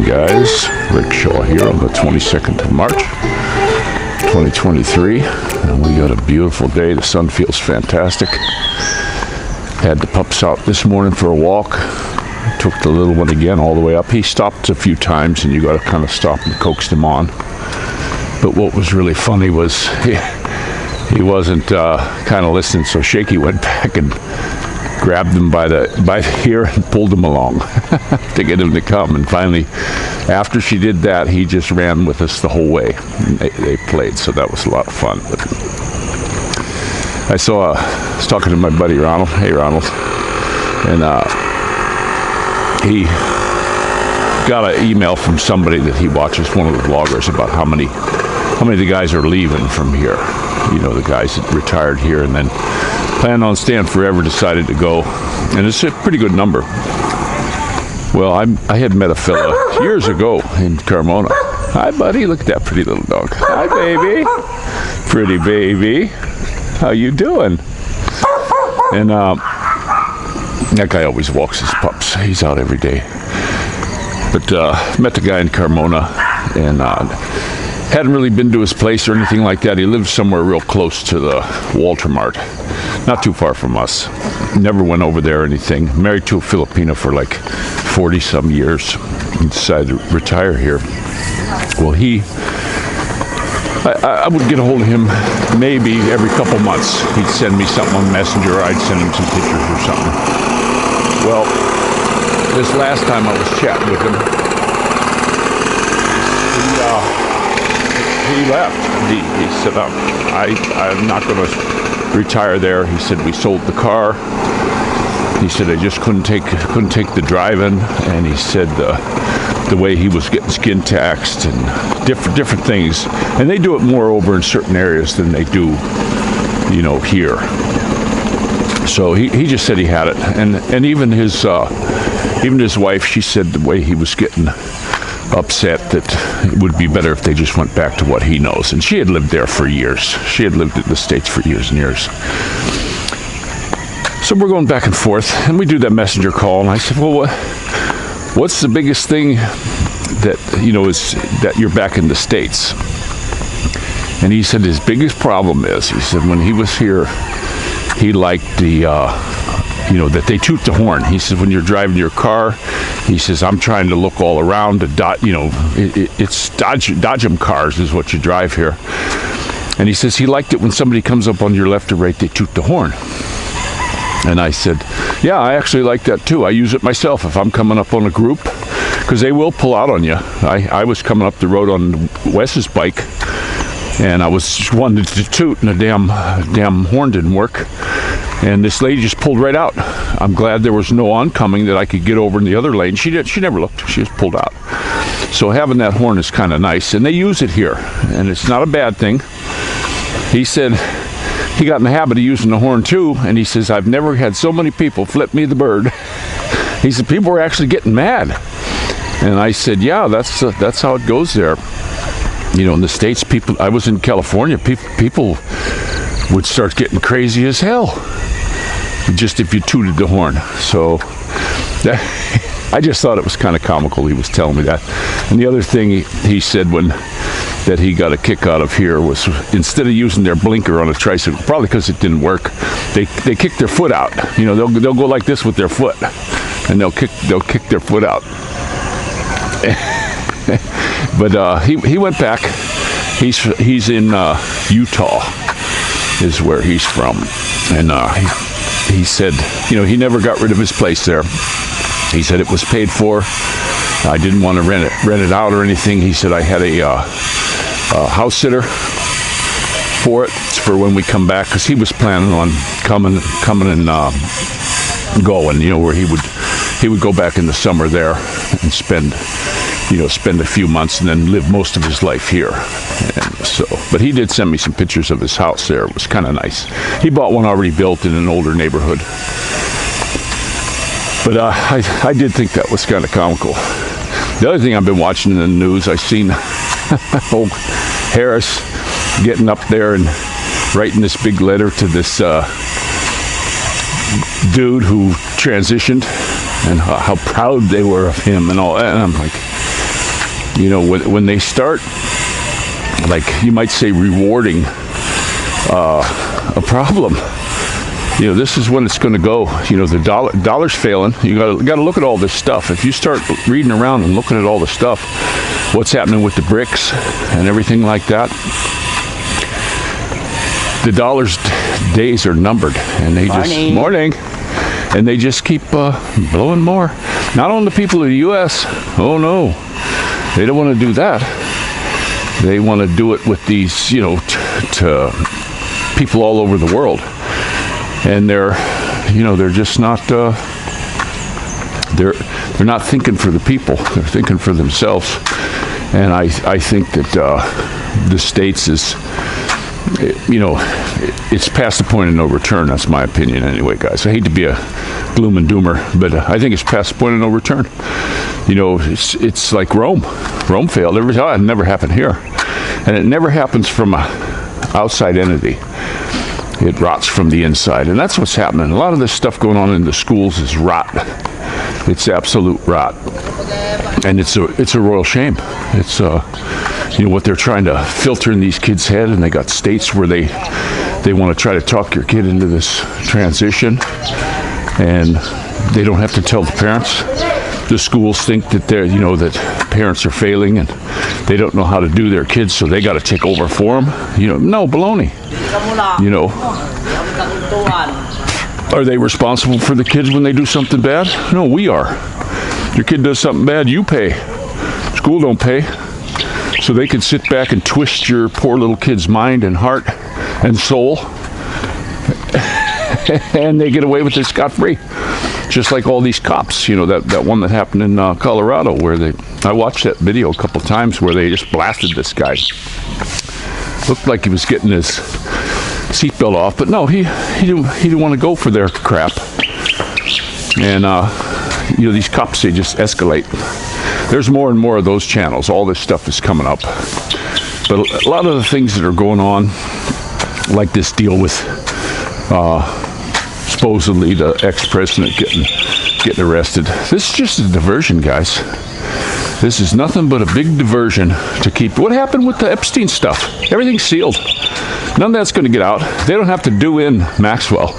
guys, Rick Shaw here on the 22nd of March 2023, and we got a beautiful day. The sun feels fantastic. Had the pups out this morning for a walk. Took the little one again all the way up. He stopped a few times and you got to kind of stop and coax him on. But what was really funny was he wasn't kind of listening, so Shaky went back and grabbed him by the ear and pulled him along to get him to come. And finally, after she did that, he just ran with us the whole way. And they played, so that was a lot of fun. But I was talking to my buddy Ronald. Hey, Ronald. And he got an email from somebody that he watches, one of the vloggers, about how many of the guys are leaving from here. You know, the guys that retired here and then planned on staying forever decided to go, and it's a pretty good number. Well, I had met a fella years ago in Carmona. Hi, buddy. Look at that pretty little dog. Hi, baby. Pretty baby. How you doing? And that guy always walks his pups. He's out every day. But met the guy in Carmona, and hadn't really been to his place or anything like that. He lived somewhere real close to the Walter Mart, not too far from us. Never went over there or anything. Married to a Filipina for like 40-some years. He decided to retire here. Well, I would get a hold of him maybe every couple months. He'd send me something on Messenger, or I'd send him some pictures or something. Well, this last time I was chatting with him, he left. He said, I'm not going to retire there. He said, we sold the car. He said, I just couldn't take the driving. And he said the way he was getting skin taxed and different things. And they do it more over in certain areas than they do, you know, here. So he just said he had it. And even his wife, she said the way he was getting upset that it would be better if they just went back to what he knows. And she had lived there for years. She had lived in the States for years and years. So we're going back and forth, and we do that messenger call, and I said, well, what's the biggest thing that, you know, is that you're back in the States? And he said his biggest problem is, he said when he was here, he liked that they toot the horn. He says when you're driving your car, he says, I'm trying to look all around to it's Dodgem cars is what you drive here. And he says he liked it when somebody comes up on your left or right, they toot the horn. And I said, yeah, I actually like that too. I use it myself if I'm coming up on a group, because they will pull out on you. I was coming up the road on Wes's bike, and I was wanting to toot, and the damn horn didn't work. And this lady just pulled right out. I'm glad there was no oncoming that I could get over in the other lane. She never looked. She just pulled out. So having that horn is kind of nice, and they use it here, and it's not a bad thing. He said he got in the habit of using the horn too, and he says, I've never had so many people flip me the bird. He said people were actually getting mad. And I said, yeah, that's how it goes there. You know, in the States, I was in California, people would start getting crazy as hell just if you tooted the horn. So I just thought it was kind of comical he was telling me that. And the other thing he said that he got a kick out of here was, instead of using their blinker on a tricycle, probably because it didn't work, they kick their foot out. You know, they'll go like this with their foot, and they'll kick their foot out. But he went back. He's in Utah is where he's from, and he said, you know, he never got rid of his place there. He said it was paid for. I didn't want to rent it out or anything. He said I had a house sitter for it. It's for when we come back, because he was planning on coming and going. You know, where he would go back in the summer there and spend a few months and then live most of his life here. And so, but he did send me some pictures of his house there. It was kind of nice. He bought one already built in an older neighborhood. But I did think that was kind of comical. The other thing I've been watching in the news, I've seen old Harris getting up there and writing this big letter to this dude who transitioned, and how proud they were of him and all that. And I'm like, You know, when they start, like you might say, rewarding a problem, you know, this is when it's going to go. You know, the dollar's failing. You got to look at all this stuff. If you start reading around and looking at all the stuff, what's happening with the BRICS and everything like that, the dollar's days are numbered, and they just morning, and they just keep blowing more. Not on the people of the U.S. Oh no, they don't want to do that. They want to do it with these, you know, to people all over the world. And they're just not, they're not thinking for the people. They're thinking for themselves. And I think that the States is, you know, it's past the point of no return. That's my opinion anyway, guys. I hate to be a gloom and doomer, but I think it's past the point of no return. You know, it's like Rome. Rome failed. It never happened here. And it never happens from an outside entity. It rots from the inside, and that's what's happening. A lot of this stuff going on in the schools is rot. It's absolute rot, and it's a royal shame. It's you know, what they're trying to filter in these kids' head, and they got states where they want to try to talk your kid into this transition, and they don't have to tell the parents. The schools think that they're, you know, that parents are failing and they don't know how to do their kids, so they got to take over for them. You know, no, baloney. You know, are they responsible for the kids when they do something bad? No, we are. Your kid does something bad, you pay. School don't pay. So they can sit back and twist your poor little kid's mind and heart and soul, and they get away with it scot-free. Just like all these cops, you know, that one that happened in Colorado, where I watched that video a couple times where they just blasted this guy. Looked like he was getting his seatbelt off, but no, he didn't want to go for their crap. And you know, these cops, they just escalate. There's more and more of those channels. All this stuff is coming up, but a lot of the things that are going on, like this deal with supposedly the ex-president getting arrested. This is just a diversion, guys. This is nothing but a big diversion to keep. What happened with the Epstein stuff? Everything's sealed. None of that's going to get out. They don't have to do in Maxwell.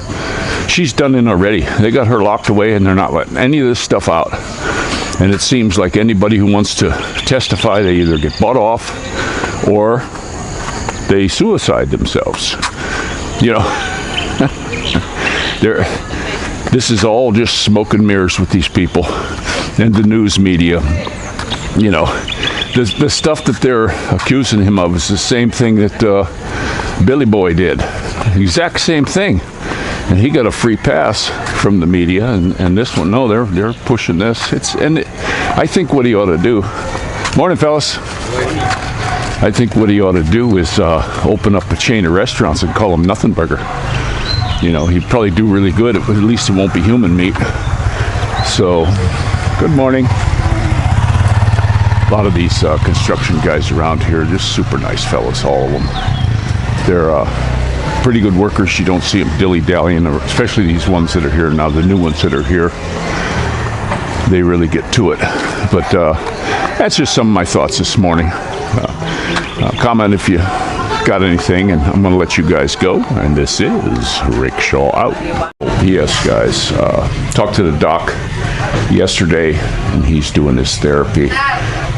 She's done in already. They got her locked away, and they're not letting any of this stuff out. And it seems like anybody who wants to testify, they either get bought off or they suicide themselves. You know, this is all just smoke and mirrors with these people and the news media. You know, the stuff that they're accusing him of is the same thing that Billy Boy did. Exact same thing. And he got a free pass from the media, and this one, no, they're pushing this. I think what he ought to do. Morning, fellas. I think what he ought to do is open up a chain of restaurants and call them Nothing Burger. You know, he'd probably do really good, but at least it won't be human meat. So, good morning. A lot of these construction guys around here, just super nice fellas, all of them. They're pretty good workers. You don't see them dilly-dallying, especially these ones that are here now, the new ones that are here. They really get to it. But that's just some of my thoughts this morning. Comment if you got anything, and I'm going to let you guys go. And this is Rick Shaw out. Yes, guys. Talked to the doc yesterday, and he's doing his therapy.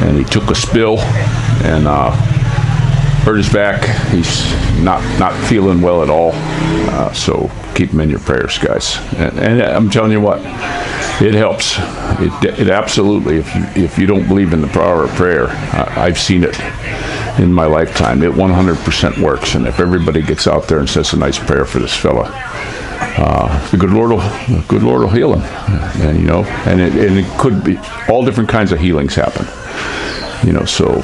And he took a spill and hurt his back. He's not feeling well at all. So keep him in your prayers, guys. And I'm telling you what, it helps. It absolutely. If you don't believe in the power of prayer, I've seen it in my lifetime. It 100% works. And if everybody gets out there and says a nice prayer for this fella, the good Lord will heal him. And you know, and it could be all different kinds of healings happen. You know, so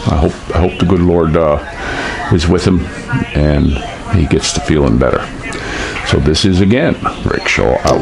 I hope the good Lord is with him and he gets to feeling better. So this is again Rick Shaw out.